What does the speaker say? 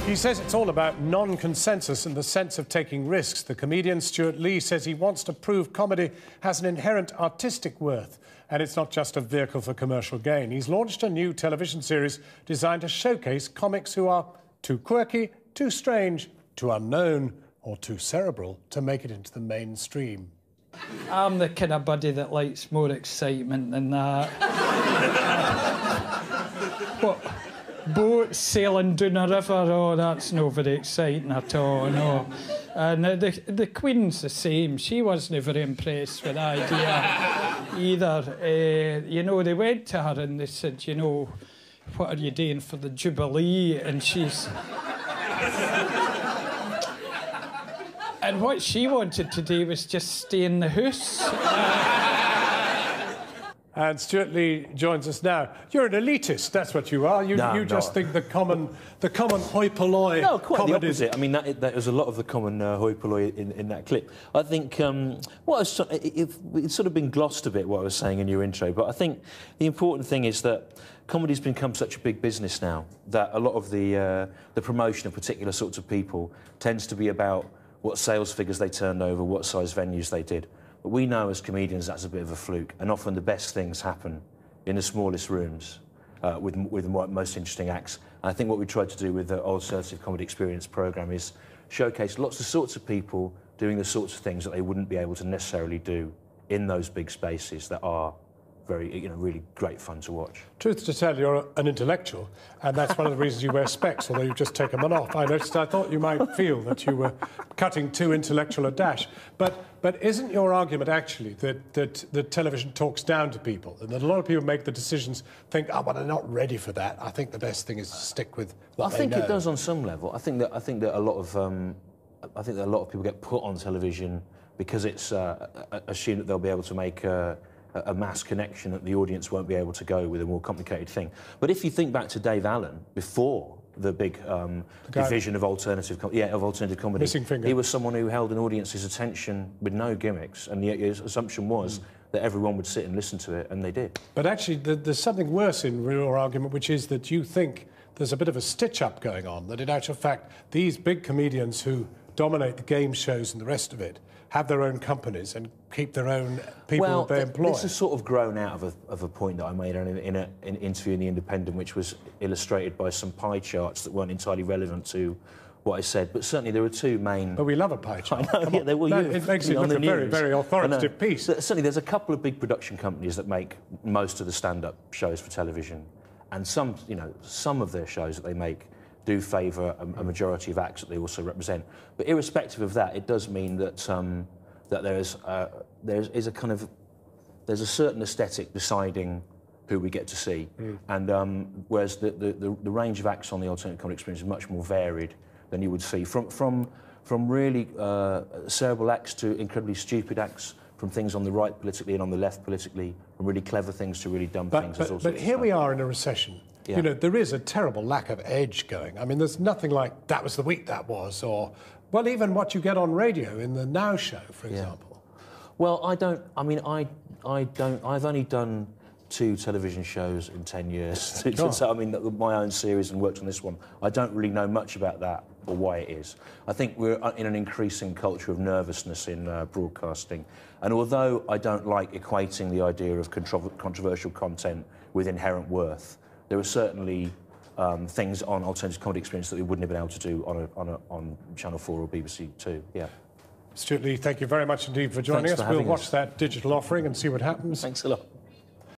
He says it's all about non-consensus and the sense of taking risks. The comedian Stewart Lee says he wants to prove comedy has an inherent artistic worth and it's not just a vehicle for commercial gain. He's launched a new television series designed to showcase comics who are too quirky, too strange, too unknown or too cerebral to make it into the mainstream. I'm the kind of buddy that likes more excitement than that. What? Boats sailing down a river, oh, that's not very exciting at all, no. And the Queen's the same. She wasn't very impressed with the idea either. You know, they went to her and they said, you know, what are you doing for the Jubilee? And she's... And what she wanted to do was just stay in the house. And Stewart Lee joins us now. You're an elitist, that's what you are. You just think the common hoi polloi. No, quite the opposite. I mean, that was a lot of the common hoi polloi in that clip. I think it's sort of been glossed a bit, what I was saying in your intro, but I think the important thing is that comedy's become such a big business now that a lot of the promotion of particular sorts of people tends to be about what sales figures they turned over, what size venues they did. But we know as comedians that's a bit of a fluke, and often the best things happen in the smallest rooms with the most interesting acts. And I think what we tried to do with the Alternative Comedy Experience programme is showcase lots of sorts of people doing the sorts of things that they wouldn't be able to necessarily do in those big spaces that are very, you know, really great fun to watch. Truth to tell, you're an intellectual, and that's one of the reasons you wear specs, although you've just taken them off. I thought you might feel that you were cutting too intellectual a dash. But isn't your argument actually that television talks down to people, and that a lot of people make the decisions, think, oh, well, they're not ready for that. I think the best thing is to stick with what they know. I think it does on some level. I think that a lot of people get put on television because it's assumed that they'll be able to make a mass connection that the audience won't be able to go with a more complicated thing. But if you think back to Dave Allen, before the big division of alternative comedy, Missing finger. He was someone who held an audience's attention with no gimmicks, and the assumption was that everyone would sit and listen to it, and they did. But actually, there's something worse in your argument, which is that you think there's a bit of a stitch-up going on, that in actual fact, these big comedians who dominate the game shows and the rest of it have their own companies and keep their own people they employ. This has sort of grown out of a point that I made in an interview in The Independent, which was illustrated by some pie charts that weren't entirely relevant to what I said. But certainly there are two main... But we love a pie chart. I know, yeah, it makes it look a very, very authoritative piece. Certainly there's a couple of big production companies that make most of the stand-up shows for television, and some of their shows that they make do favour a majority of acts that they also represent. But irrespective of that, it does mean that that there's a certain aesthetic deciding who we get to see, and whereas the range of acts on the Alternative Comedy Experience is much more varied than you would see from really cerebral acts to incredibly stupid acts, from things on the right politically and on the left politically, from really clever things to really dumb things. But here we are in a recession. Yeah. You know, there is a terrible lack of edge going. I mean, there's nothing like that was the week that was, or, well, even what you get on radio in the Now Show, for example. Well, I've only done 2 television shows in 10 years. So, I mean, my own series and worked on this one. I don't really know much about that or why it is. I think we're in an increasing culture of nervousness in broadcasting. And although I don't like equating the idea of controversial content with inherent worth, there are certainly things on Alternative Comedy Experience that we wouldn't have been able to do on Channel 4 or BBC 2, yeah. Stewart Lee, thank you very much indeed for joining us. We'll watch that digital offering and see what happens. Thanks a lot.